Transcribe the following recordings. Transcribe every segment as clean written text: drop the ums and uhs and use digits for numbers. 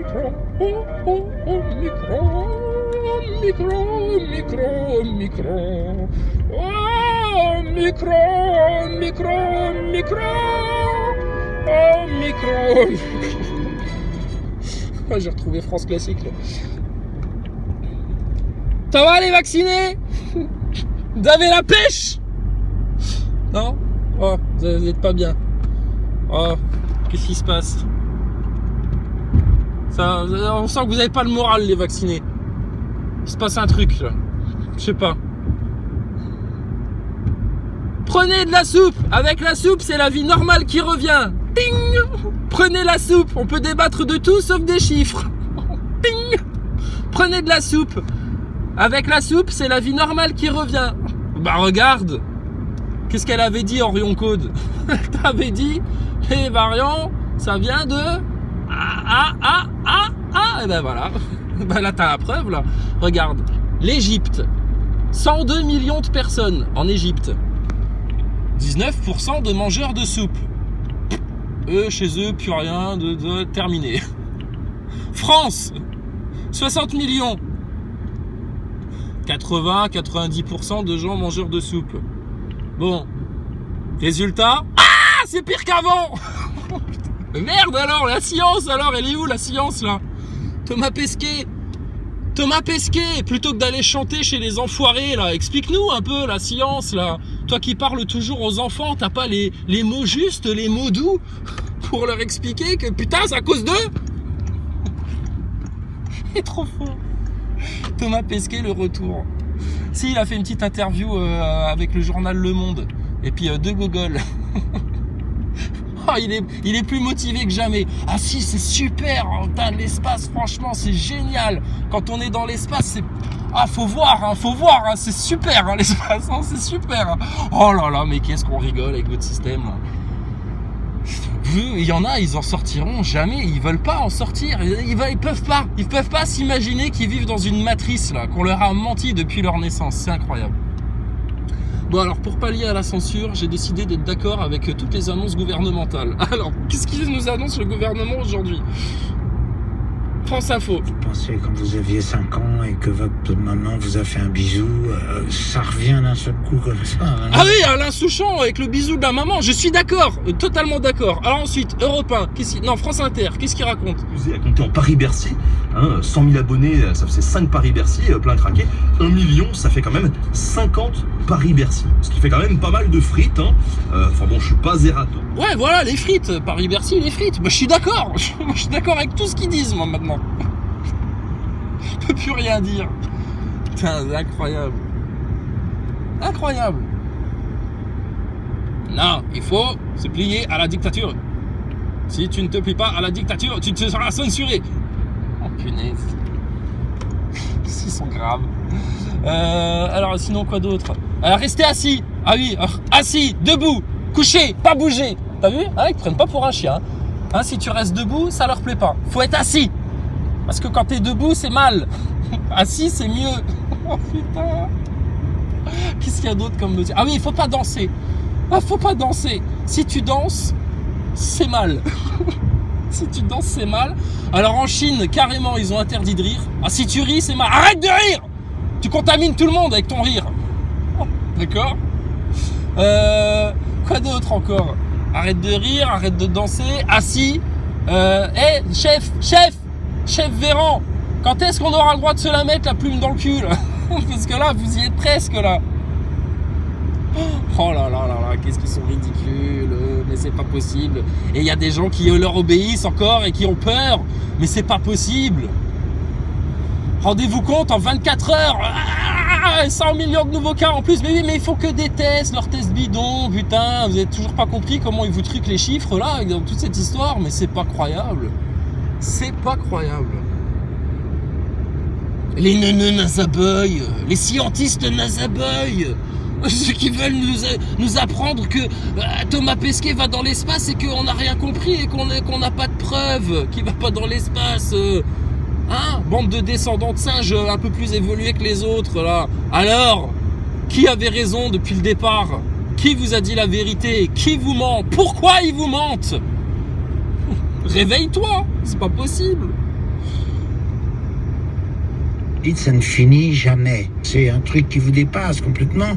micro, oh, micro. Ah, j'ai retrouvé France Classique là. Ça va les vaccinés? Vous avez la pêche? Non? Oh, vous êtes pas bien. Oh, qu'est-ce qui se passe? Ça, on sent que vous n'avez pas le moral les vaccinés. Il se passe un truc là. Je sais pas. Prenez de la soupe. Avec la soupe, c'est la vie normale qui revient. Ping. Prenez la soupe. On peut débattre de tout sauf des chiffres. Ping. Prenez de la soupe. Avec la soupe, c'est la vie normale qui revient. Bah regarde. Qu'est-ce qu'elle avait dit Orion Code? Elle t'avait dit les variants, ça vient de et ben voilà. Ben là t'as la preuve là. Regarde. L'Égypte. 102 millions de personnes en Égypte. 19% de mangeurs de soupe. Eux, chez eux, plus rien de terminé. France. 60 millions. 80-90% de gens mangeurs de soupe. Bon. Résultat. Ah, c'est pire qu'avant. Merde alors, la science alors, elle est où la science là? Thomas Pesquet, plutôt que d'aller chanter chez les enfoirés là, explique-nous un peu la science là. Toi qui parles toujours aux enfants, t'as pas les mots justes, les mots doux pour leur expliquer que putain c'est à cause d'eux. Il est trop fort. Thomas Pesquet, le retour. Si, il a fait une petite interview avec le journal Le Monde et puis De Gogol. Oh, il est plus motivé que jamais. Ah si, c'est super, hein, l'espace, franchement, c'est génial. Quand on est dans l'espace, c'est... Ah, faut voir, hein, c'est super, hein, l'espace, hein, c'est super. Hein. Oh là là, mais qu'est-ce qu'on rigole avec votre système, là. Il y en a, ils en sortiront jamais, ils veulent pas en sortir, ils peuvent pas s'imaginer qu'ils vivent dans une matrice, là, qu'on leur a menti depuis leur naissance, c'est incroyable. Bon alors pour pallier à la censure, j'ai décidé d'être d'accord avec toutes les annonces gouvernementales. Alors, qu'est-ce qu'il nous annonce le gouvernement aujourd'hui? France Info. Vous pensez quand vous aviez 5 ans et que votre maman vous a fait un bisou, ça revient d'un seul coup comme ça. Hein. Ah oui, Alain Souchon avec le bisou de la maman, je suis d'accord, totalement d'accord. Alors ensuite, Europe 1, non, France Inter, qu'est-ce qu'il raconte? Vous avez compté en Paris-Bercy, hein, 100 000 abonnés, ça faisait 5 Paris-Bercy, plein craqué. 1 million, ça fait quand même 50 Paris-Bercy. Ce qui fait quand même pas mal de frites. Hein. Enfin bon, je suis pas zérato. Ouais, voilà, les frites, Paris-Bercy, les frites. Bah, je suis d'accord. Je suis d'accord avec tout ce qu'ils disent, moi, maintenant. Je peux plus rien dire. Putain, c'est incroyable. Incroyable. Non, il faut se plier à la dictature. Si tu ne te plies pas à la dictature, tu te seras censuré. Oh, punaise. Ils sont graves. Alors, sinon, quoi d'autre? Restez assis. Ah oui, assis, debout, couché, pas bouger. T'as vu? Ils te prennent pas pour un chien. Hein, si tu restes debout, ça leur plaît pas. Faut être assis. Parce que quand t'es debout, c'est mal. Assis, c'est mieux. Oh putain. Qu'est-ce qu'il y a d'autre comme mesure? Ah oui, il faut pas danser. Ah, faut pas danser. Si tu danses, c'est mal. Si tu danses, c'est mal. Alors en Chine, carrément, ils ont interdit de rire. Ah, si tu ris, c'est mal. Arrête de rire! Tu contamines tout le monde avec ton rire. D'accord? Quoi d'autre encore? Arrête de rire, arrête de danser, assis. Chef Véran, quand est-ce qu'on aura le droit de se la mettre, la plume dans le cul là? Parce que là, vous y êtes presque là. Oh là là là là, qu'est-ce qu'ils sont ridicules, mais c'est pas possible. Et il y a des gens qui leur obéissent encore et qui ont peur, mais c'est pas possible. Rendez-vous compte, en 24 heures, 100 millions de nouveaux cas en plus. Mais oui, mais il faut que des tests, leurs tests bidons, putain, vous avez toujours pas compris comment ils vous truquent les chiffres là, dans toute cette histoire, mais c'est pas croyable. C'est pas croyable. Les neuneux nazaboy, les scientistes nazaboy, ceux qui veulent nous apprendre que Thomas Pesquet va dans l'espace et qu'on n'a rien compris et qu'on n'a pas de preuves qu'il va pas dans l'espace. Hein, bande de descendants de singes un peu plus évolués que les autres là. Alors, qui avait raison depuis le départ? Qui vous a dit la vérité? Qui vous ment? Pourquoi ils vous mentent? Réveille-toi, c'est pas possible. dites, ça ne finit jamais. C'est un truc qui vous dépasse complètement.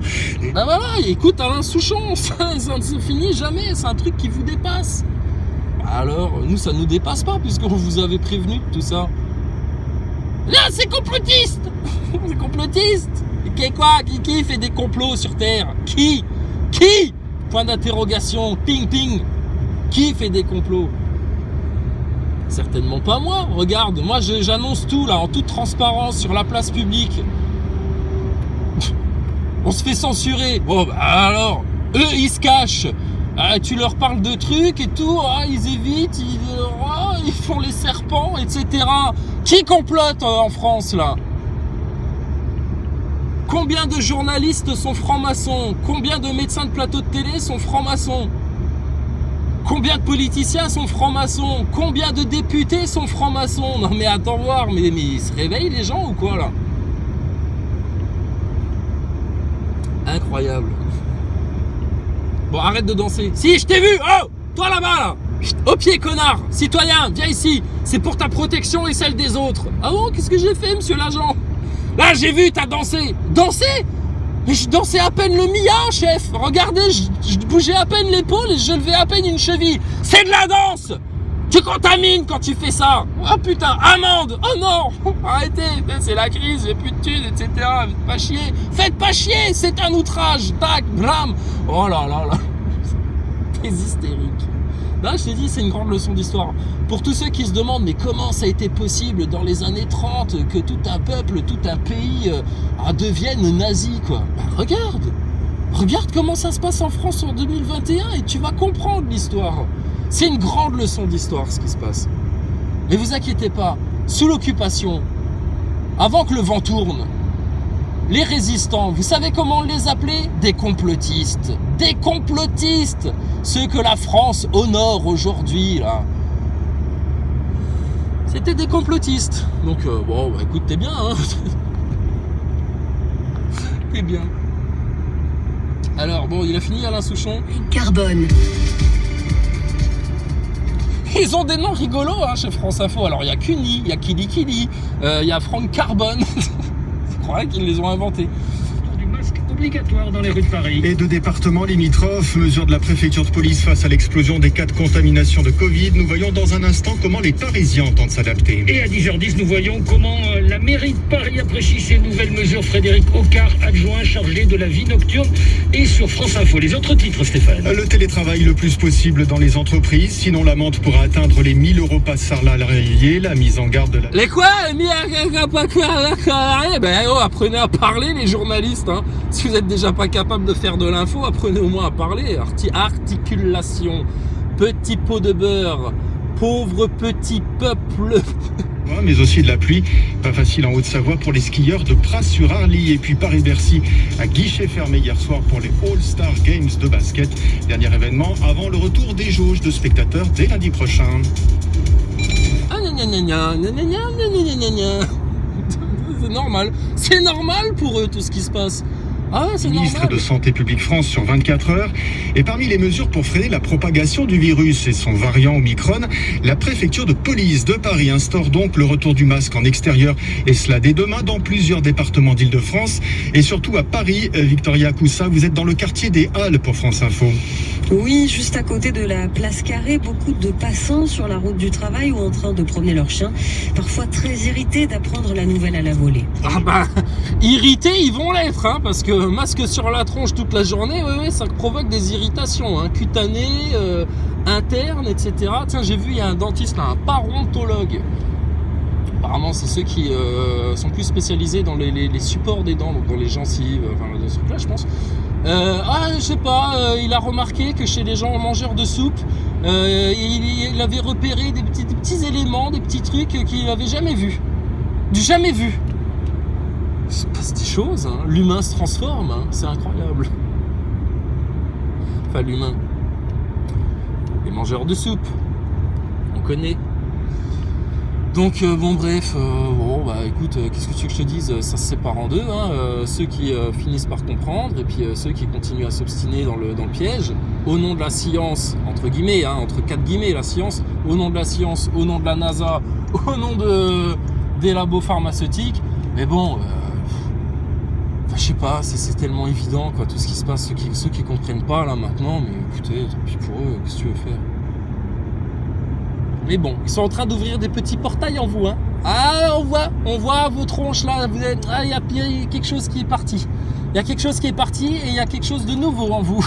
Ben voilà, écoute Alain Souchon, ça ne se finit jamais, c'est un truc qui vous dépasse. Alors, nous, ça nous dépasse pas, puisqu'on vous avait prévenu de tout ça. Là, c'est complotiste. C'est complotiste. Qui fait des complots sur Terre? Qui? Point d'interrogation, ping ping. Qui fait des complots? Certainement pas moi. Regarde, moi j'annonce tout là, en toute transparence, sur la place publique. On se fait censurer. Bon, bah alors, eux ils se cachent. Tu leur parles de trucs et tout, ils évitent, ils font les serpents, etc. Qui complote en France là? Combien de journalistes sont francs-maçons? Combien de médecins de plateau de télé sont francs-maçons? Combien de politiciens sont francs-maçons? Combien de députés sont francs-maçons? Non mais attends voir, mais ils se réveillent les gens ou quoi là? Incroyable. Bon, arrête de danser. Si, je t'ai vu. Oh, toi là-bas là. Au pied, connard. Citoyen, viens ici. C'est pour ta protection et celle des autres. Ah bon, qu'est-ce que j'ai fait, monsieur l'agent? Là, j'ai vu, t'as dansé. Dansé? Mais je dansais à peine le mia, chef. Regardez, je bougeais à peine l'épaule et je levais à peine une cheville. C'est de la danse. Tu contamines quand tu fais ça. Oh putain, amende. Oh non. Arrêtez, c'est la crise, j'ai plus de thunes, etc. Faites pas chier. Faites pas chier, c'est un outrage. Tac, blam. Oh là là là. T'es hystérique. Là, je t'ai dit, c'est une grande leçon d'histoire. Pour tous ceux qui se demandent, mais comment ça a été possible dans les années 30 que tout un peuple, tout un pays devienne nazi, quoi. Bah, regarde comment ça se passe en France en 2021 et tu vas comprendre l'histoire. C'est une grande leçon d'histoire, ce qui se passe. Mais vous inquiétez pas, sous l'occupation, avant que le vent tourne, les résistants, vous savez comment on les appelait? Des complotistes. Des complotistes. Ceux que la France honore aujourd'hui, là. C'était des complotistes. Donc, bon, bah, écoute, t'es bien, hein. T'es bien. Alors, bon, il a fini, Alain Souchon. Carbone. Ils ont des noms rigolos, hein, chez France Info. Alors, il y a Cuny, il y a Kili, il y a Franck Carbone. Je crois qu'ils les ont inventés. Du masque obligatoire dans les rues de Paris. Et de départements limitrophes, mesure de la préfecture de police face à l'explosion des cas de contamination de Covid. Nous voyons dans un instant comment les Parisiens entendent s'adapter. Et à 10h10, nous voyons comment la mairie de Paris apprécie ces nouvelles mesures. Frédéric Ocard, adjoint chargé de la vie nocturne, et sur France Info. Les autres titres, Stéphane. Le télétravail le plus possible dans les entreprises, sinon l'amende pourra atteindre les 1000 € par salarié. La mise en garde de la... Les quoi? Ben oh, apprenez à parler, les journalistes, hein. Si vous êtes déjà pas capable de faire de l'info, apprenez au moins à parler. Articulation, petit pot de beurre, pauvre petit peuple. Mais aussi de la pluie, pas facile en Haute-Savoie pour les skieurs de Pras-sur-Arly. Et puis Paris-Bercy à guichet fermé hier soir pour les All-Star Games de basket. Dernier événement avant le retour des jauges de spectateurs dès lundi prochain. C'est normal pour eux tout ce qui se passe. Ah, c'est Ministre normal. de Santé publique France sur 24 heures. Et parmi les mesures pour freiner la propagation du virus et son variant Omicron, la préfecture de police de Paris instaure donc le retour du masque en extérieur. Et cela dès demain dans plusieurs départements d'Île-de-France. Et surtout à Paris, Victoria Coussa, vous êtes dans le quartier des Halles pour France Info. Oui, juste à côté de la place Carrée, beaucoup de passants sur la route du travail ou en train de promener leur chien, parfois très irrités d'apprendre la nouvelle à la volée. Ah bah, irrités, ils vont l'être, hein, parce que masque sur la tronche toute la journée, ouais, ça provoque des irritations, hein, cutanées, internes, etc. Tiens, j'ai vu, il y a un dentiste là, un parodontologue. Apparemment, c'est ceux qui sont plus spécialisés dans les supports des dents, donc dans les gencives, enfin, dans ce truc-là, je pense. Je sais pas, il a remarqué que chez les gens mangeurs de soupe, il avait repéré des petits éléments, des petits trucs qu'il n'avait jamais vus. Jamais vus. Il se passe des choses, hein. L'humain se transforme, hein. C'est incroyable. Enfin, l'humain. Les mangeurs de soupe, on connaît. Donc bon bref, écoute, qu'est-ce que tu veux que je te dise, ça se sépare en deux, hein, ceux qui finissent par comprendre et puis ceux qui continuent à s'obstiner dans le piège, au nom de la science, entre guillemets, hein, entre 4 guillemets, la science, au nom de la science, au nom de la NASA, au nom des labos pharmaceutiques, Mais bon, je sais pas, c'est tellement évident, quoi, tout ce qui se passe, ceux qui comprennent pas, là, maintenant, mais écoutez, tant pis pour eux, qu'est-ce que tu veux faire? Mais bon, ils sont en train d'ouvrir des petits portails en vous, hein. Ah, on voit vos tronches, là, vous êtes, ah, il y a quelque chose qui est parti. Il y a quelque chose qui est parti, et il y a quelque chose de nouveau en vous.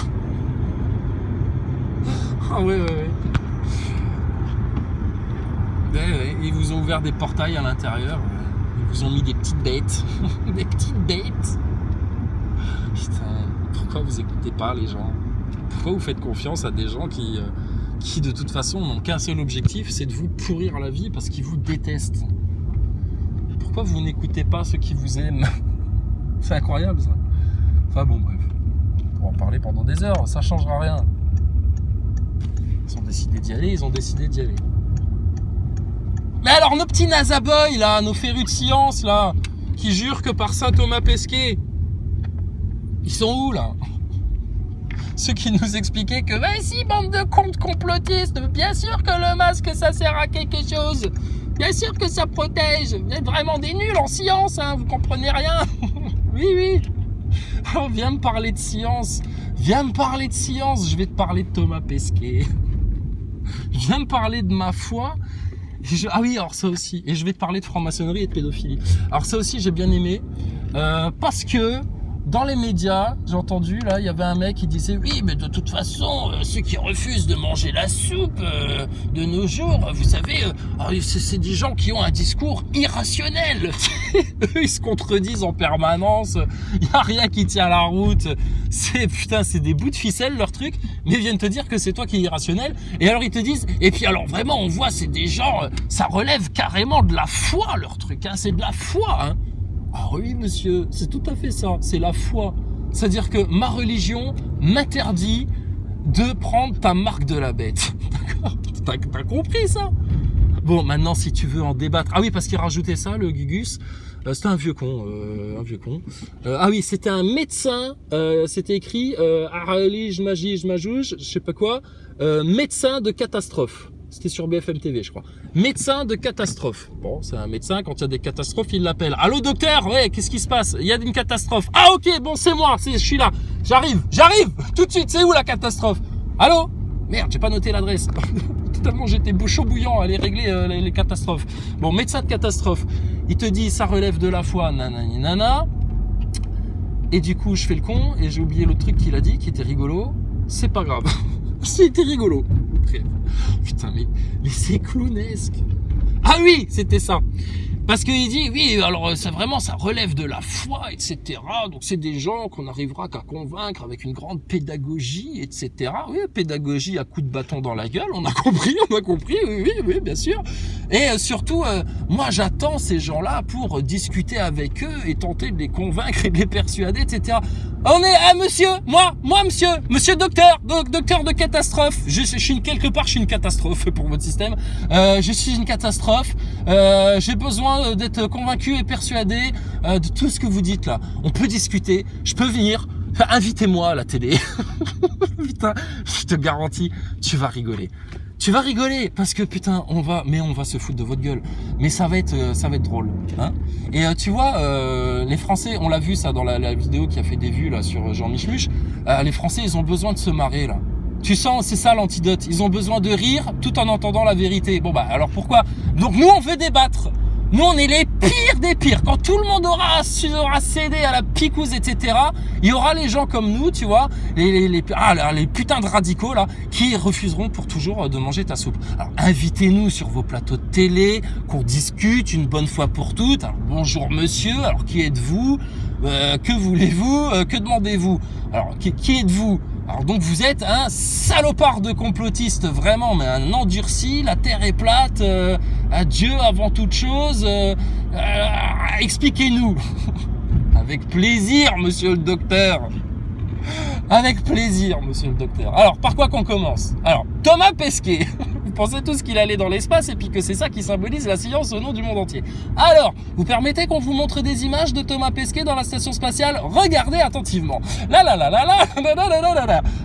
Ah ouais. Ouais, ils vous ont ouvert des portails à l'intérieur. Ils vous ont mis des petites bêtes. Des petites bêtes. Putain, pourquoi vous écoutez pas les gens? Pourquoi vous faites confiance à des gens qui de toute façon n'ont qu'un seul objectif, c'est de vous pourrir la vie parce qu'ils vous détestent? Pourquoi vous n'écoutez pas ceux qui vous aiment? C'est incroyable ça. Enfin bon, bref. On pourra en parler pendant des heures, ça changera rien. Ils ont décidé d'y aller, Mais alors, nos petits nazaboys, là, nos férus de science, là, qui jurent que par saint Thomas Pesquet, ils sont où, là? Ceux qui nous expliquaient que, bah si, bande de comptes complotistes, bien sûr que le masque, ça sert à quelque chose. Bien sûr que ça protège. Vous êtes vraiment des nuls en science, hein, vous comprenez rien. Oui. Oh, viens me parler de science. Je vais te parler de Thomas Pesquet. Viens me parler de ma foi. Ah oui, alors ça aussi. Et je vais te parler de franc-maçonnerie et de pédophilie. Alors ça aussi, j'ai bien aimé. Parce que dans les médias, j'ai entendu, là, il y avait un mec qui disait « Oui, mais de toute façon, ceux qui refusent de manger la soupe de nos jours, vous savez, c'est des gens qui ont un discours irrationnel. » Eux, ils se contredisent en permanence. Il n'y a rien qui tient la route. C'est des bouts de ficelle, leur truc. Mais ils viennent te dire que c'est toi qui es irrationnel. Et alors, ils te disent... Et puis, alors, vraiment, on voit, c'est des gens... ça relève carrément de la foi, leur truc. Hein, c'est de la foi, hein. Ah oui, monsieur, c'est tout à fait ça, c'est la foi. C'est-à-dire que ma religion m'interdit de prendre ta marque de la bête. D'accord? T'as compris ça? Bon, maintenant, si tu veux en débattre... Ah oui, parce qu'il rajoutait ça, le Gugus. C'était un vieux con, ah oui, c'était un médecin, c'était écrit Aralij Majij Majouj, je sais pas quoi, médecin de catastrophe. C'était sur BFM TV, je crois. Médecin de catastrophe. Bon, c'est un médecin, quand il y a des catastrophes, il l'appelle. Allô, docteur? Ouais, qu'est-ce qui se passe? Il y a une catastrophe. Ah, ok, bon, c'est moi, je suis là. J'arrive, tout de suite. C'est où la catastrophe? Allô? Merde, j'ai pas noté l'adresse. Totalement, j'étais chaud bouillant à aller régler les catastrophes. Bon, médecin de catastrophe. Il te dit, ça relève de la foi, nanani nana. Et du coup, je fais le con, et j'ai oublié l'autre truc qu'il a dit, qui était rigolo. C'est pas grave. C'était rigolo. Putain, mais c'est clownesque. Ah oui, c'était ça. Parce qu'il dit, oui, alors ça vraiment, ça relève de la foi, etc. Donc c'est des gens qu'on n'arrivera qu'à convaincre avec une grande pédagogie, etc. Oui, pédagogie à coups de bâton dans la gueule, on a compris, oui, bien sûr. Et surtout, moi j'attends ces gens-là pour discuter avec eux et tenter de les convaincre et de les persuader, etc. On est, monsieur, moi, monsieur docteur de catastrophe. Je suis quelque part, je suis une catastrophe pour votre système. Je suis une catastrophe. J'ai besoin d'être convaincu et persuadé de tout ce que vous dites là. On peut discuter. Je peux venir. Invitez-moi à la télé. Putain, je te garantis, tu vas rigoler. Tu vas rigoler parce que putain, on va se foutre de votre gueule. Mais ça va être drôle, hein. Et tu vois, les Français, on l'a vu ça dans la vidéo qui a fait des vues là sur Jean Micheluche. Les Français, ils ont besoin de se marrer là. Tu sens, c'est ça l'antidote. Ils ont besoin de rire tout en entendant la vérité. Bon bah alors pourquoi? Donc nous, on veut débattre. Nous, on est les pires des pires. Quand tout le monde aura cédé à la picouse, etc., il y aura les gens comme nous, tu vois, les putains de radicaux, là, qui refuseront pour toujours de manger ta soupe. Alors, invitez-nous sur vos plateaux de télé, qu'on discute une bonne fois pour toutes. Alors, bonjour monsieur, alors qui êtes-vous? Que voulez-vous? Que demandez-vous? Alors, qui êtes-vous? Alors donc vous êtes un salopard de complotiste, vraiment, mais un endurci, la terre est plate, adieu avant toute chose, expliquez-nous. Avec plaisir, monsieur le docteur. Avec plaisir, monsieur le docteur. Alors, par quoi qu'on commence? Alors, Thomas Pesquet. Vous pensez tous qu'il allait dans l'espace et puis que c'est ça qui symbolise la science au nom du monde entier. Alors, vous permettez qu'on vous montre des images de Thomas Pesquet dans la station spatiale? Regardez attentivement.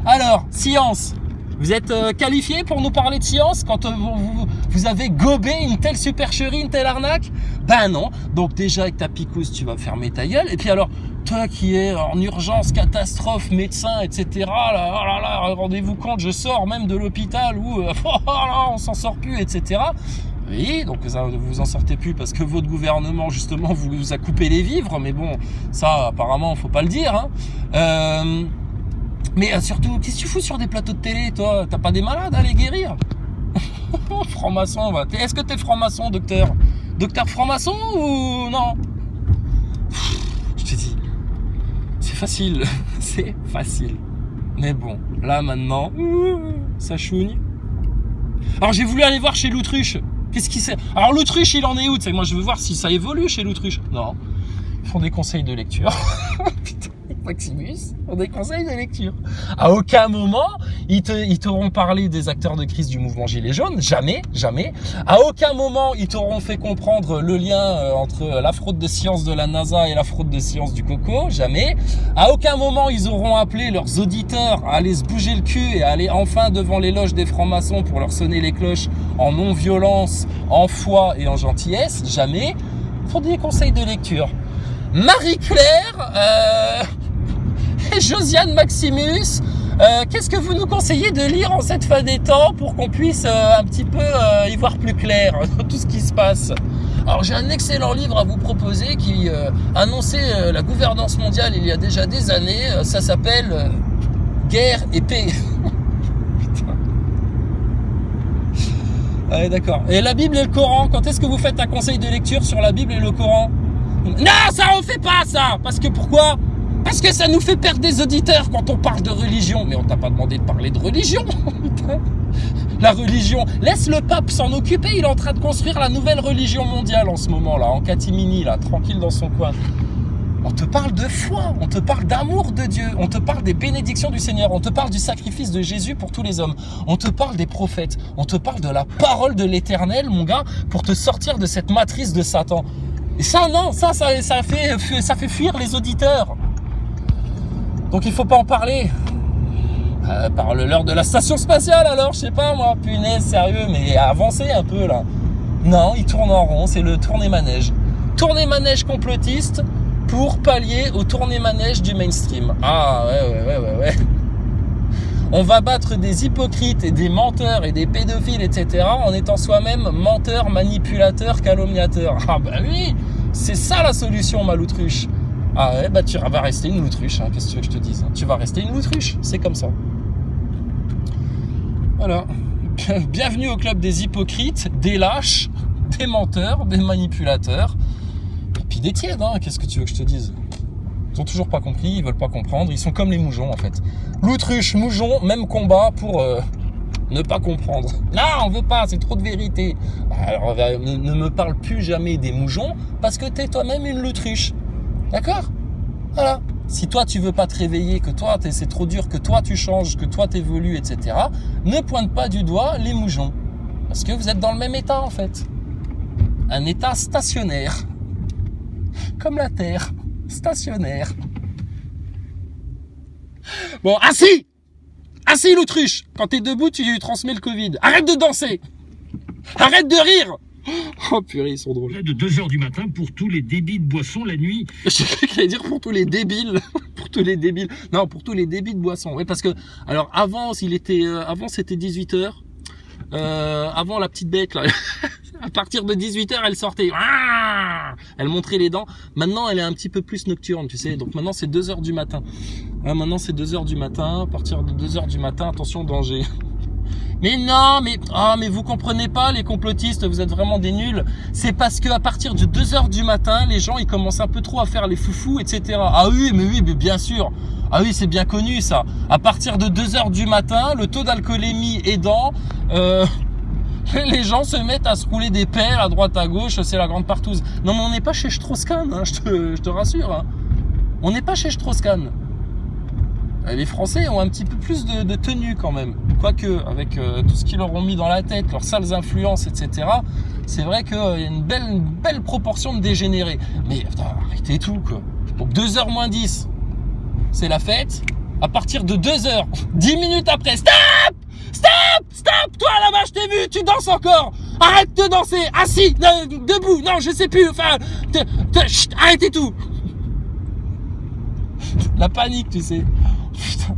Alors, science. Vous êtes qualifié pour nous parler de science quand vous Vous avez gobé une telle supercherie, une telle arnaque? Ben non. Donc déjà avec ta picouse, tu vas fermer ta gueule. Et puis alors, toi qui es en urgence, catastrophe, médecin, etc. Là, oh là là, rendez-vous compte, je sors même de l'hôpital où oh là, on s'en sort plus, etc. Oui, donc vous vous en sortez plus parce que votre gouvernement justement vous a coupé les vivres. Mais bon, ça apparemment faut pas le dire. Hein. Mais surtout, qu'est-ce que tu fous sur des plateaux de télé, toi? T'as pas des malades à les guérir? Franc-maçon, va. Est-ce que t'es franc-maçon, docteur? Docteur franc-maçon ou non? Je te dis, c'est facile, c'est facile. Mais bon, là maintenant, ça chouigne. Alors j'ai voulu aller voir chez l'autruche. Qu'est-ce qui c'est? Alors l'autruche, il en est où? Moi je veux voir si ça évolue chez l'autruche. Non, ils font des conseils de lecture. Putain. Maximus, ont des conseils de lecture. À aucun moment, ils t'auront parlé des acteurs de crise du mouvement Gilets jaunes. Jamais, jamais. À aucun moment, ils t'auront fait comprendre le lien entre la fraude de science de la NASA et la fraude de science du coco. Jamais. À aucun moment, ils auront appelé leurs auditeurs à aller se bouger le cul et à aller enfin devant les loges des francs-maçons pour leur sonner les cloches en non-violence, en foi et en gentillesse. Jamais. Ils font des conseils de lecture. Marie-Claire, et Josiane Maximus, qu'est-ce que vous nous conseillez de lire en cette fin des temps pour qu'on puisse un petit peu y voir plus clair dans tout ce qui se passe? Alors j'ai un excellent livre à vous proposer qui annonçait la gouvernance mondiale il y a déjà des années. Ça s'appelle Guerre et paix. Putain. Ouais, d'accord. Et la Bible et le Coran, quand est-ce que vous faites un conseil de lecture sur la Bible et le Coran? Non, ça on fait pas ça. Parce que pourquoi? Parce que ça nous fait perdre des auditeurs quand on parle de religion. Mais on t'a pas demandé de parler de religion. La religion, laisse le pape s'en occuper. Il est en train de construire la nouvelle religion mondiale en ce moment là, en catimini là, tranquille dans son coin. On te parle de foi, on te parle d'amour de Dieu, on te parle des bénédictions du Seigneur, on te parle du sacrifice de Jésus pour tous les hommes, on te parle des prophètes, on te parle de la parole de l'Éternel, mon gars, pour te sortir de cette matrice de Satan. Et ça, non, ça fait fuir les auditeurs. Donc il faut pas en parler. Parle-leur de la station spatiale alors, je sais pas moi, punaise, sérieux, mais avancez un peu là. Non, ils tournent en rond, c'est le tourné-manège. Tourné-manège complotiste pour pallier au tourné-manège du mainstream. Ah ouais. On va battre des hypocrites et des menteurs et des pédophiles, etc. en étant soi-même menteur, manipulateur, calomniateur. Ah bah oui, c'est ça la solution, ma loutruche. Ah ouais, bah tu vas rester une loutruche, hein. Qu'est-ce que tu veux que je te dise? Tu vas rester une loutruche, c'est comme ça. Voilà. Bienvenue au club des hypocrites, des lâches, des menteurs, des manipulateurs, et puis des tièdes, hein. Qu'est-ce que tu veux que je te dise? Ils ont toujours pas compris, ils veulent pas comprendre, ils sont comme les moujons en fait. L'autruche, moujon, même combat pour ne pas comprendre. Non, on veut pas, c'est trop de vérité. Alors ne me parle plus jamais des moujons parce que t'es toi-même une l'autruche. D'accord? Voilà. Si toi tu veux pas te réveiller, que toi c'est trop dur, que toi tu changes, que toi t'évolues, etc. Ne pointe pas du doigt les moujons. Parce que vous êtes dans le même état en fait. Un état stationnaire. Comme la Terre. Stationnaire. Bon, assis! Assis l'autruche! Quand t'es debout, tu transmets le Covid. Arrête de danser! Arrête de rire! Oh purée, ils sont drôles. De 2h du matin pour tous les débits de boissons la nuit. Je croyais qu'il allait dire pour tous les débiles. Pour tous les débiles. Non, pour tous les débits de boissons. Oui, parce que, alors avant, avant c'était 18h. Avant la petite bête, là. À partir de 18h, elle sortait. Elle montrait les dents. Maintenant, elle est un petit peu plus nocturne, tu sais. Donc maintenant, c'est 2h du matin. Maintenant, c'est 2h du matin. À partir de 2h du matin, attention, danger. Mais non, mais vous comprenez pas, les complotistes, vous êtes vraiment des nuls. C'est parce que à partir de 2h du matin, les gens, ils commencent un peu trop à faire les foufous, etc. Ah oui, mais bien sûr. Ah oui, c'est bien connu, ça. À partir de 2h du matin, le taux d'alcoolémie aidant, les gens se mettent à se rouler des pelles à droite à gauche, c'est la grande partouze. Non, mais on n'est pas chez Strauss-Kahn, hein, je te rassure. Hein. On n'est pas chez Strauss-Kahn. Les Français ont un petit peu plus de tenue quand même. Quoique, avec tout ce qu'ils leur ont mis dans la tête, leurs sales influences, etc., c'est vrai qu'il y a une belle proportion de dégénérés. Mais putain, arrêtez tout, quoi. Donc 2h moins 10, c'est la fête. À partir de 2h, 10 minutes après, stop! Toi là-bas, je t'ai vu, tu danses encore. arrête de danser, assis, debout, non, je sais plus, enfin, chut, arrêtez tout. La panique, tu sais. Putain,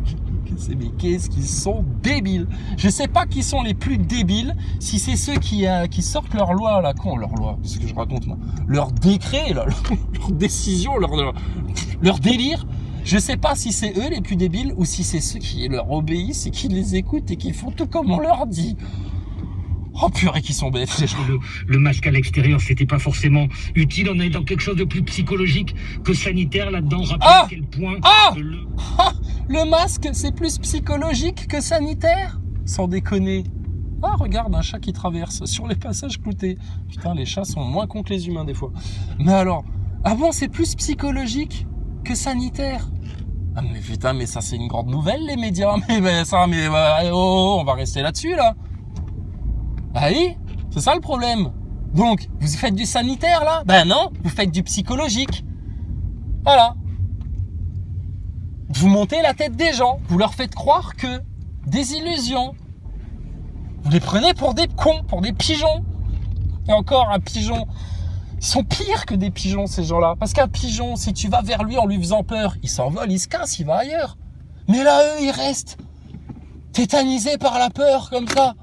mais qu'est-ce qu'ils sont débiles. Je sais pas qui sont les plus débiles, si c'est ceux qui sortent leur loi, là, leur loi, c'est ce que je raconte, moi. Leur décret, là, leur décision, leur délire. Je sais pas si c'est eux les plus débiles ou si c'est ceux qui leur obéissent et qui les écoutent et qui font tout comme on leur dit. Oh purée, qui sont bêtes, ces gens. Le masque à l'extérieur, c'était pas forcément utile. On est dans quelque chose de plus psychologique que sanitaire là-dedans. Rappelez à quel point le masque, c'est plus psychologique que sanitaire. Sans déconner. Ah, regarde, un chat qui traverse sur les passages cloutés. Putain, les chats sont moins cons que les humains des fois. Mais alors, ah bon, c'est plus psychologique que sanitaire. Ah mais putain, mais ça c'est une grande nouvelle, les médias. On va rester là-dessus, là. Ah oui, c'est ça le problème. Donc, vous faites du sanitaire, là? Ben non, vous faites du psychologique. Voilà. Vous montez la tête des gens. Vous leur faites croire que des illusions. Vous les prenez pour des cons, pour des pigeons. Et encore, un pigeon... Ils sont pires que des pigeons, ces gens-là. Parce qu'un pigeon, si tu vas vers lui en lui faisant peur, il s'envole, il se casse, il va ailleurs. Mais là, eux, ils restent tétanisés par la peur, comme ça.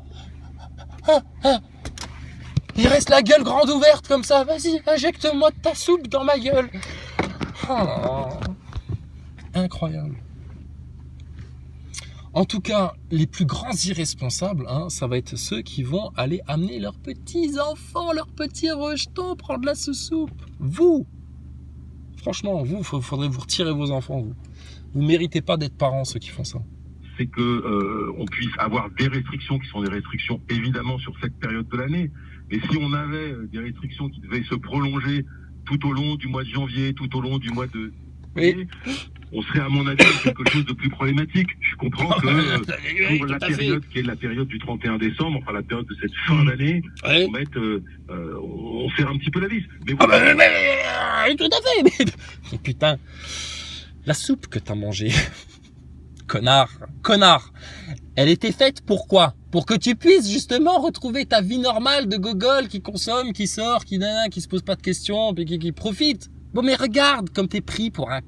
Ils restent la gueule grande ouverte, comme ça. Vas-y, injecte-moi de ta soupe dans ma gueule. Oh, incroyable. En tout cas, les plus grands irresponsables, ça va être ceux qui vont aller amener leurs petits-enfants, leurs petits rejetons, prendre la soupe. Vous, franchement, vous, faudrait vous retirer vos enfants, vous. Vous méritez pas d'être parents, ceux qui font ça. C'est que on puisse avoir des restrictions qui sont des restrictions évidemment sur cette période de l'année. Mais si on avait des restrictions qui devaient se prolonger tout au long du mois de janvier, tout au long du mois de... Oui. On serait à mon avis quelque chose de plus problématique. Je comprends que pour la période qui est la période du 31 décembre, enfin la période de cette fin d'année, on serre un petit peu la vis. Mais voilà. Tout à fait. Mais putain, la soupe que t'as mangée, connard, elle était faite pour quoi? Pour que tu puisses justement retrouver ta vie normale de gogol qui consomme, qui sort, qui se pose pas de questions, puis qui profite. Bon, mais regarde comme t'es pris pour un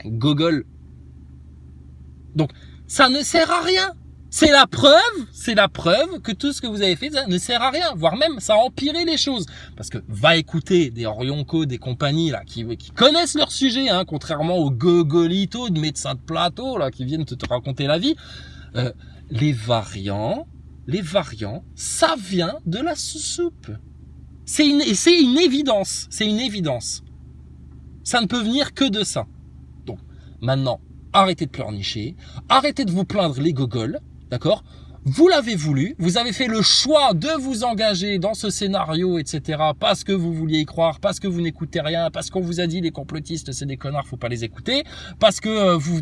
gogol. Donc, ça ne sert à rien. C'est la preuve que tout ce que vous avez fait, ça ne sert à rien. Voire même, ça a empiré les choses. Parce que, va écouter des Orionco, des compagnies, là, qui connaissent leur sujet, contrairement aux gogolitos de médecins de plateau, là, qui viennent te raconter la vie. Les variants, ça vient de la soupe. C'est une évidence. C'est une évidence. Ça ne peut venir que de ça. Donc, maintenant, arrêtez de pleurnicher, arrêtez de vous plaindre les gogoles, d'accord? Vous l'avez voulu, vous avez fait le choix de vous engager dans ce scénario, etc. parce que vous vouliez y croire, parce que vous n'écoutez rien, parce qu'on vous a dit les complotistes, c'est des connards, faut pas les écouter, parce que vous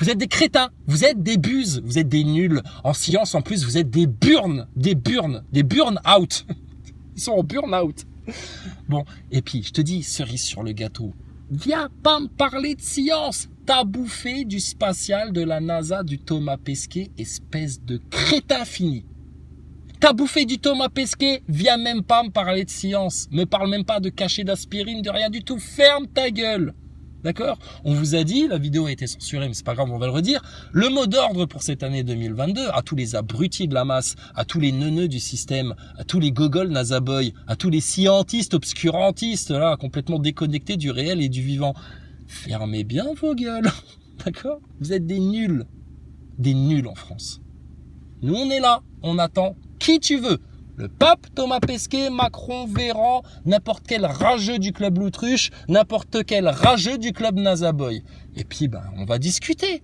êtes des crétins, vous êtes des buses, vous êtes des nuls. En science, en plus, vous êtes des burn out. Ils sont en burn out. Bon, et puis, je te dis, cerise sur le gâteau. Viens pas me parler de science. T'as bouffé du spatial de la NASA, du Thomas Pesquet, espèce de crétin fini. T'as bouffé du Thomas Pesquet, viens même pas me parler de science. Me parle même pas de cachet d'aspirine, de rien du tout. Ferme ta gueule. D'accord? On vous a dit, la vidéo a été censurée, mais c'est pas grave, on va le redire. Le mot d'ordre pour cette année 2022, à tous les abrutis de la masse, à tous les neuneux du système, à tous les gogols nasaboy, à tous les scientistes, obscurantistes, là, complètement déconnectés du réel et du vivant. Fermez bien vos gueules. D'accord? Vous êtes des nuls. Des nuls en France. Nous, on est là. On attend qui tu veux. Le pape, Thomas Pesquet, Macron, Véran, n'importe quel rageux du club Loutruche, n'importe quel rageux du club Nasaboy. Et puis, on va discuter.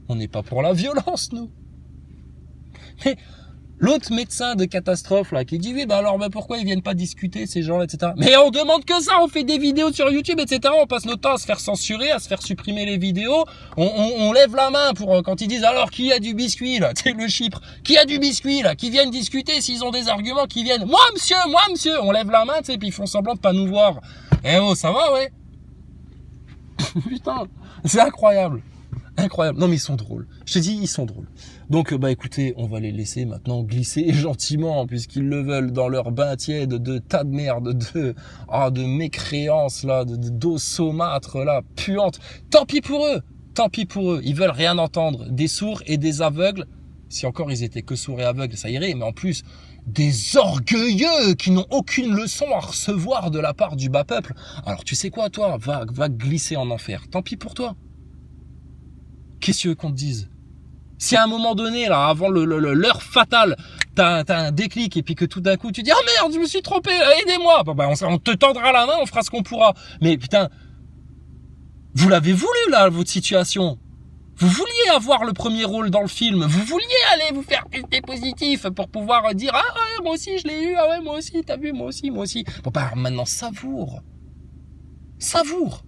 On n'est pas pour la violence, nous. Mais l'autre médecin de catastrophe, là, qui dit, oui, pourquoi ils viennent pas discuter, ces gens-là, etc. Mais on demande que ça, on fait des vidéos sur YouTube, etc. On passe notre temps à se faire censurer, à se faire supprimer les vidéos. On lève la main pour, quand ils disent, alors, qui a du biscuit, là? C'est le Chypre. Qui a du biscuit, là? Qui viennent discuter, s'ils ont des arguments, qui viennent. Moi, monsieur. On lève la main, tu sais, puis ils font semblant de pas nous voir. Eh oh, ça va, ouais? Putain, c'est incroyable. Incroyable. Non mais ils sont drôles. Je te dis, ils sont drôles. Donc bah écoutez, on va les laisser maintenant glisser gentiment puisqu'ils le veulent dans leur bain tiède de tas de merde, de mécréance là, d'eau saumâtre là, puante. Tant pis pour eux. Tant pis pour eux. Ils veulent rien entendre. Des sourds et des aveugles. Si encore ils étaient que sourds et aveugles, ça irait. Mais en plus, des orgueilleux qui n'ont aucune leçon à recevoir de la part du bas peuple. Alors tu sais quoi, toi, va glisser en enfer. Tant pis pour toi. Qu'est-ce que tu veux qu'on te dise? Si à un moment donné, là, avant l'heure fatale, t'as un déclic et puis que tout d'un coup tu dis « Ah merde, je me suis trompé, aidez-moi » on te tendra la main, on fera ce qu'on pourra. Mais putain, vous l'avez voulu là, votre situation. Vous vouliez avoir le premier rôle dans le film. Vous vouliez aller vous faire tester positif pour pouvoir dire « Ah ouais, moi aussi je l'ai eu, ah ouais, moi aussi, t'as vu, moi aussi. » Bon bah maintenant, savoure. Savoure.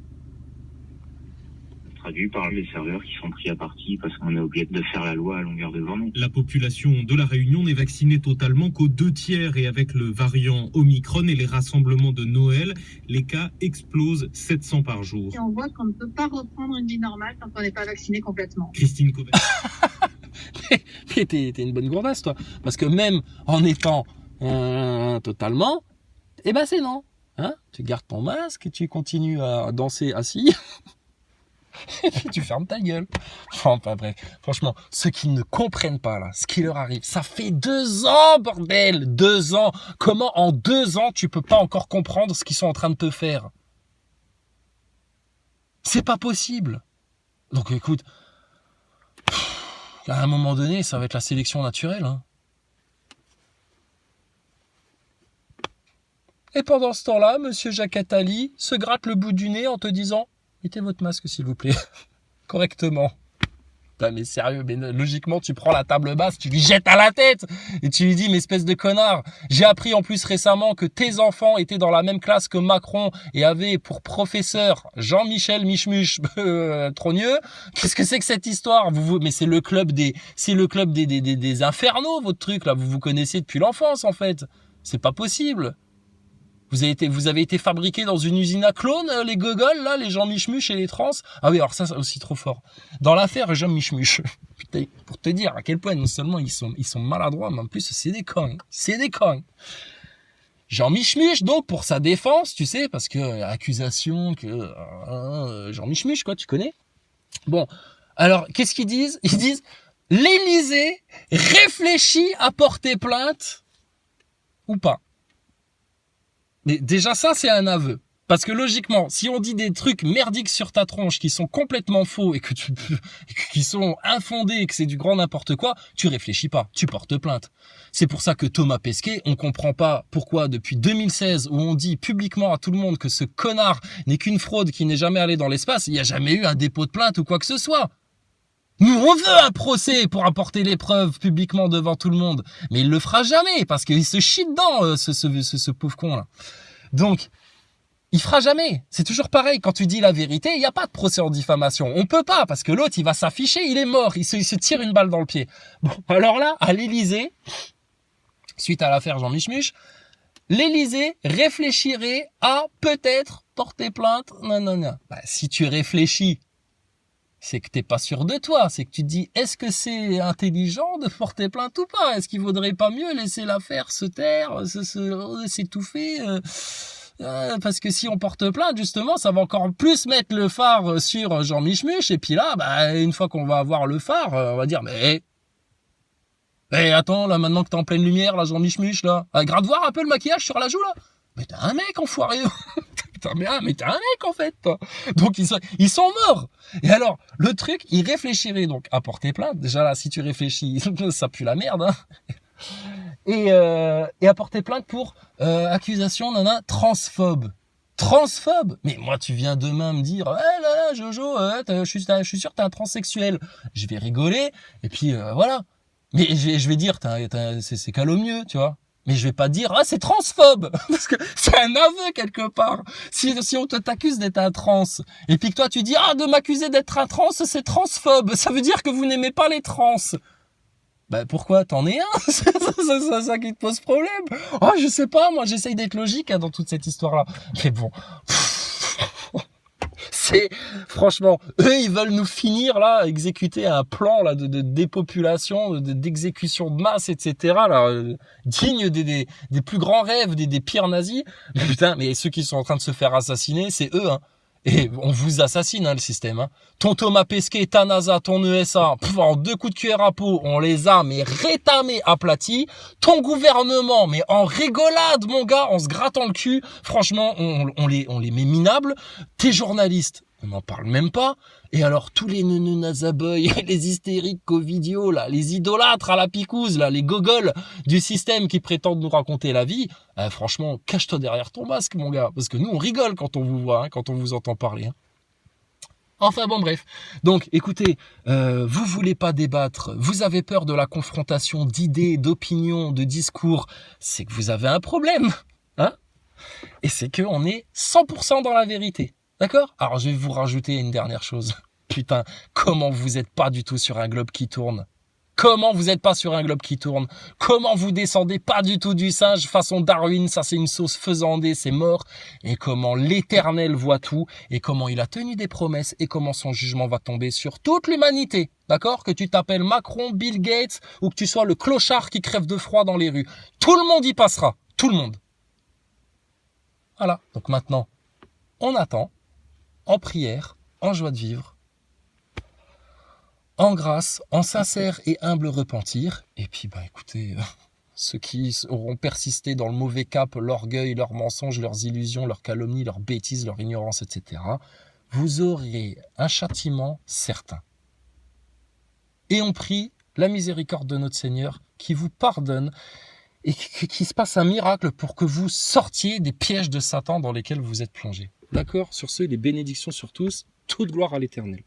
Traduit par les serveurs qui sont pris à partie parce qu'on est obligé de faire la loi à longueur de journée. La population de La Réunion n'est vaccinée totalement qu'aux 2/3 et avec le variant Omicron et les rassemblements de Noël, les cas explosent 700 par jour. Et on voit qu'on ne peut pas reprendre une vie normale quand on n'est pas vacciné complètement. Christine Covet. Mais t'es une bonne gourdasse toi, parce que même en étant totalement, eh ben c'est non. Hein, tu gardes ton masque et tu continues à danser assis. Et puis tu fermes ta gueule. Enfin bref, franchement, ceux qui ne comprennent pas là, ce qui leur arrive, ça fait 2 ans, bordel, 2 ans. Comment en 2 ans tu peux pas encore comprendre ce qu'ils sont en train de te faire? C'est pas possible. Donc écoute, à un moment donné, ça va être la sélection naturelle. Hein. Et pendant ce temps-là, Monsieur Jacques Attali se gratte le bout du nez en te disant « Mettez votre masque, s'il vous plaît. » Correctement. Putain, mais sérieux, mais logiquement, tu prends la table basse, tu lui jettes à la tête et tu lui dis « Mais espèce de connard, j'ai appris en plus récemment que tes enfants étaient dans la même classe que Macron et avaient pour professeur Jean-Michel Michmuche Trogneux. Qu'est-ce que c'est que cette histoire ? Mais c'est le club des infernaux, votre truc là. Vous vous connaissez depuis l'enfance en fait. C'est pas possible. Vous avez été fabriqués dans une usine à clones, les gogoles, là, les Jean Michmuche et les trans. Ah oui, alors ça, c'est aussi trop fort. Dans l'affaire Jean Michmuche, putain, pour te dire à quel point non seulement ils sont maladroits, mais en plus c'est des cons. C'est des cons. Jean Michmuche, donc, pour sa défense, tu sais, parce que accusation que Jean Michmuche, quoi, tu connais. Bon, alors, qu'est-ce qu'ils disent ? Ils disent, l'Élysée réfléchit à porter plainte ou pas. Mais déjà ça, c'est un aveu. Parce que logiquement, si on dit des trucs merdiques sur ta tronche qui sont complètement faux et qui sont infondés et que c'est du grand n'importe quoi, tu réfléchis pas, tu portes plainte. C'est pour ça que Thomas Pesquet, on comprend pas pourquoi depuis 2016 où on dit publiquement à tout le monde que ce connard n'est qu'une fraude qui n'est jamais allé dans l'espace, il n'y a jamais eu un dépôt de plainte ou quoi que ce soit. Nous, on veut un procès pour apporter les preuves publiquement devant tout le monde. Mais il le fera jamais, parce qu'il se chie dedans, ce pauvre con-là. Donc, il fera jamais. C'est toujours pareil. Quand tu dis la vérité, il n'y a pas de procès en diffamation. On peut pas, parce que l'autre, il va s'afficher, il est mort. Il se tire une balle dans le pied. Bon, alors là, à l'Élysée, suite à l'affaire Jean Michmuche, l'Élysée réfléchirait à peut-être porter plainte. Non. Bah, si tu réfléchis, c'est que t'es pas sûr de toi, c'est que tu te dis, est-ce que c'est intelligent de porter plainte ou pas ? Est-ce qu'il vaudrait pas mieux laisser l'affaire se taire, s'étouffer parce que si on porte plainte, justement, ça va encore plus mettre le phare sur Jean Michmuche, et puis là, bah, une fois qu'on va avoir le phare, on va dire, mais attends, là, maintenant que t'es en pleine lumière, là, Jean Michmuche, là, gratte voir un peu le maquillage sur la joue, là. Mais t'es un mec, enfoiré. Mais t'es un mec, en fait, toi. Donc, ils sont morts. Et alors, le truc, ils réfléchiraient donc à porter plainte. Déjà, là, si tu réfléchis, ça pue la merde, hein. Et à porter plainte pour accusation transphobe. Transphobe? Mais moi, tu viens demain me dire, là, Jojo, je suis sûr que t'es un transsexuel. Je vais rigoler, et puis, voilà. Mais je vais dire, c'est calomnieux, tu vois. Mais je vais pas dire, c'est transphobe, parce que c'est un aveu quelque part. Si on t'accuse d'être un trans, et puis que toi tu dis, de m'accuser d'être un trans, c'est transphobe, ça veut dire que vous n'aimez pas les trans. Ben pourquoi t'en es un? C'est ça qui te pose problème. Je sais pas, moi j'essaye d'être logique dans toute cette histoire-là. Mais bon, C'est franchement, eux ils veulent nous finir là, exécuter un plan là de dépopulation, d'exécution de masse, etc. Là, digne des plus grands rêves des pires nazis. Putain, mais ceux qui sont en train de se faire assassiner, c'est eux. Hein. Et on vous assassine, hein, le système. Hein. Ton Thomas Pesquet, ta NASA, ton ESA, en 2 coups de cuillère à peau, on les a mais rétamés, aplatis. Ton gouvernement, mais en rigolade, mon gars, en se grattant le cul. Franchement, on les met minables. Tes journalistes, on n'en parle même pas. Et alors, tous les neuneunazaboy, les hystériques covidios, là, les idolâtres à la picouse, là, les gogoles du système qui prétendent nous raconter la vie, franchement, cache-toi derrière ton masque, mon gars. Parce que nous, on rigole quand on vous voit, hein, quand on vous entend parler. Hein. Enfin bon, bref. Donc, écoutez, vous voulez pas débattre, vous avez peur de la confrontation d'idées, d'opinions, de discours, c'est que vous avez un problème. Hein, et c'est qu'on est 100% dans la vérité. D'accord ? Alors, je vais vous rajouter une dernière chose. Putain, comment vous êtes pas du tout sur un globe qui tourne ? Comment vous êtes pas sur un globe qui tourne ? Comment vous descendez pas du tout du singe façon Darwin ? Ça, c'est une sauce faisandée, c'est mort. Et comment l'Éternel voit tout, et comment il a tenu des promesses, et comment son jugement va tomber sur toute l'humanité. D'accord ? Que tu t'appelles Macron, Bill Gates, ou que tu sois le clochard qui crève de froid dans les rues. Tout le monde y passera. Tout le monde. Voilà. Donc maintenant, on attend. En prière, en joie de vivre, en grâce, en sincère et humble repentir. Et puis, écoutez, ceux qui auront persisté dans le mauvais cap, l'orgueil, leurs mensonges, leurs illusions, leurs calomnies, leurs bêtises, leur ignorance, etc., vous aurez un châtiment certain. Et on prie la miséricorde de notre Seigneur qui vous pardonne et qu'il se passe un miracle pour que vous sortiez des pièges de Satan dans lesquels vous êtes plongés. D'accord ? Sur ce, les bénédictions sur tous, toute gloire à l'Éternel.